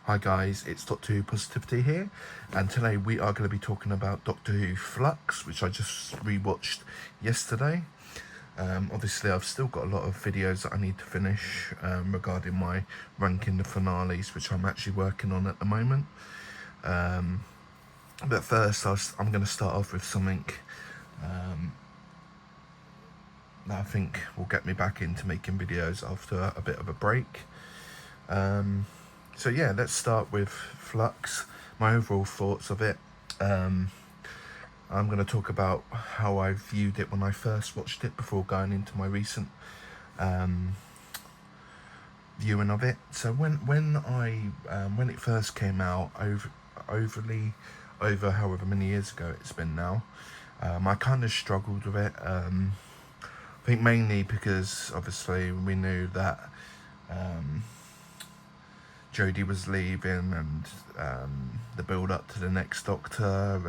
Hi guys, it's Doctor Who Positivity here, and today we are going to be talking about Doctor Who Flux, which I just rewatched yesterday. Obviously I've still got a lot of videos that I need to finish regarding my ranking the finales, which I'm actually working on at the moment. But first I'm going to start off with something that I think will get me back into making videos after a bit of a break. So yeah, let's start with Flux, my overall thoughts of it. I'm going to talk about how I viewed it when I first watched it before going into my recent viewing of it. So when it first came out over however many years ago it's been now, I kind of struggled with it. I think mainly because obviously we knew that Jodie was leaving, and the build up to the next Doctor,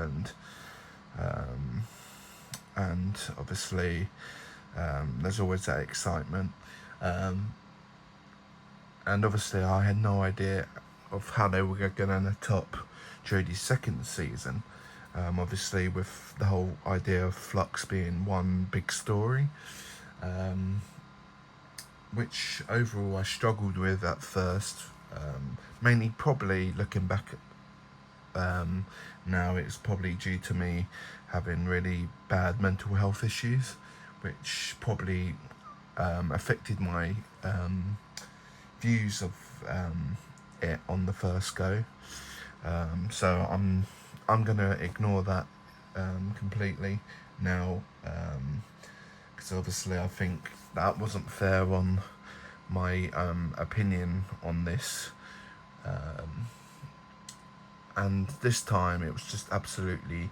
and obviously there's always that excitement, and obviously I had no idea of how they were going to top Jodie's second season, obviously with the whole idea of Flux being one big story, which overall I struggled with at first. Mainly probably looking back now, it's probably due to me having really bad mental health issues, which probably affected my views of it on the first go. So I'm gonna ignore that completely now, because obviously I think that wasn't fair on my opinion on this, and this time it was just absolutely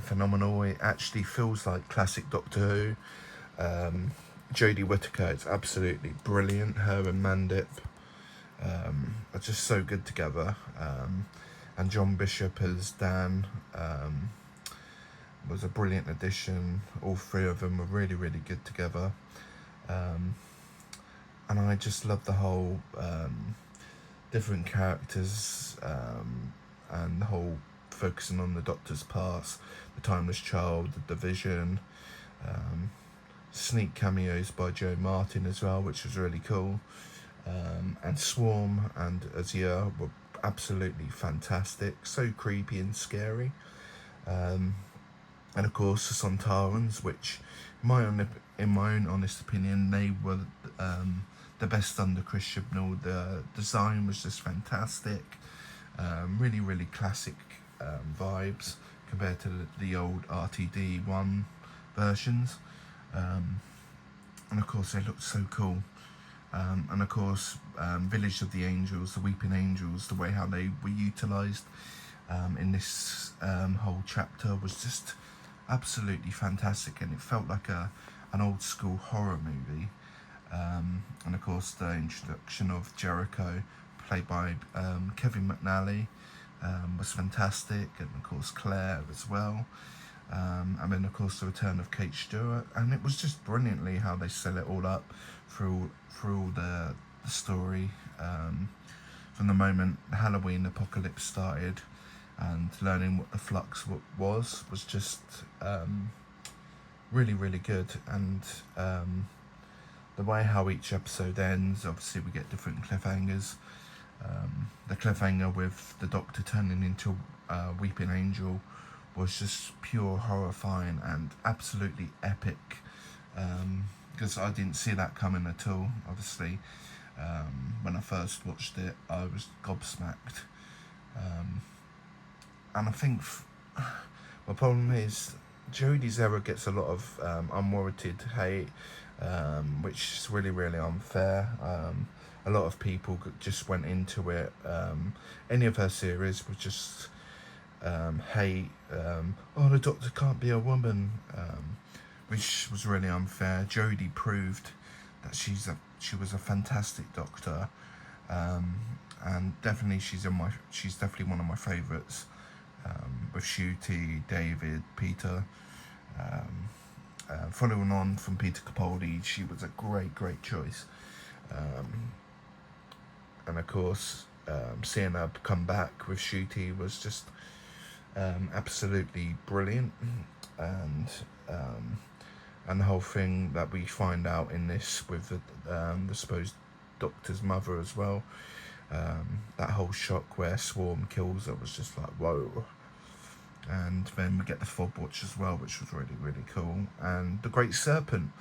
phenomenal. It actually feels like classic Doctor Who. Jodie Whittaker is absolutely brilliant. Her and Mandip are just so good together, and John Bishop as Dan was a brilliant addition. All three of them were really good together. And I just love the whole different characters, and the whole focusing on the Doctor's past, the Timeless Child, the Division, sneak cameos by Joe Martin as well, which was really cool, and Swarm and Azure were absolutely fantastic, so creepy and scary, and of course the Sontarans, which in my own honest opinion, they were the best under Chris Chibnall. The design was just fantastic, really classic vibes compared to the old RTD1 versions, and of course they looked so cool, and of course Village of the Angels, the Weeping Angels, the way how they were utilised in this whole chapter was just absolutely fantastic, and it felt like an old school horror movie. And of course the introduction of Jericho, played by Kevin McNally, was fantastic, and of course Claire as well, and then of course the return of Kate Stewart, and it was just brilliantly how they set it all up through all the story, from the moment the Halloween apocalypse started, and learning what the Flux was just really good, and the way how each episode ends, obviously we get different cliffhangers. The cliffhanger with the Doctor turning into a Weeping Angel was just pure horrifying and absolutely epic, because I didn't see that coming at all. Obviously, when I first watched it, I was gobsmacked, and I think my problem is Jodie's error gets a lot of unwarranted hate, which is really unfair. A lot of people just went into it. Any of her series would just hate, oh, the Doctor can't be a woman, which was really unfair. Jodie proved that she was a fantastic Doctor, and definitely she's definitely one of my favourites, with Ncuti, David, Peter. Following on from Peter Capaldi, she was a great choice, and of course seeing her come back with Shooty was just absolutely brilliant, and the whole thing that we find out in this with the supposed Doctor's mother as well, that whole shock where Swarm kills her was just like whoa. And then we get the Fob Watch as well, which was really, really cool. And the Great Serpent,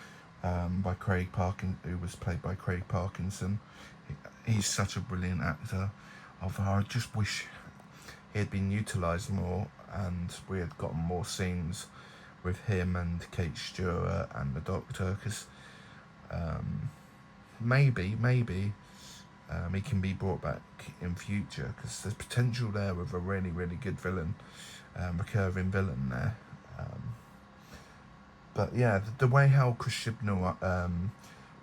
by who was played by Craig Parkinson. He's such a brilliant actor. Although I just wish he had been utilised more, and we had gotten more scenes with him and Kate Stewart and the Doctor, because maybe he can be brought back in future, because there's potential there with a really, really good villain. Recurring villain there, but yeah, the way how Chris Chibnall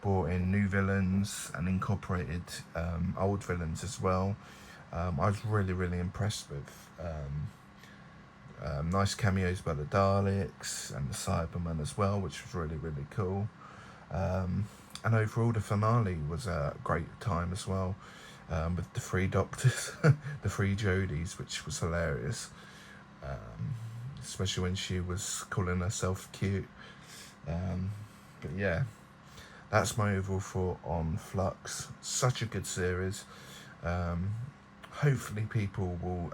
brought in new villains and incorporated old villains as well, I was really, really impressed with. Nice cameos by the Daleks and the Cybermen as well, which was really, really cool. And overall, the finale was a great time as well, with the 3 Doctors, the 3 Jodies, which was hilarious. Especially when she was calling herself cute. But yeah, that's my overall thought on Flux. Such a good series. Hopefully people will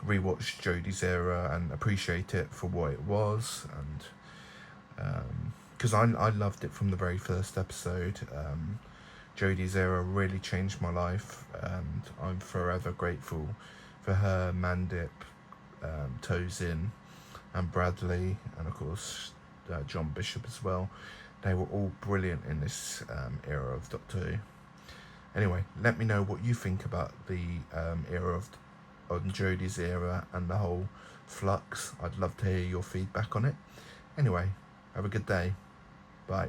rewatch Jodie's era and appreciate it for what it was, and because I loved it from the very first episode. Jodie's era really changed my life, and I'm forever grateful for her, Mandip, Tozin, and Bradley, and of course John Bishop as well. They were all brilliant in this era of Doctor Who. Anyway, let me know what you think about the era on Jodie's era and the whole Flux. I'd love to hear your feedback on it. Anyway, have a good day. Bye.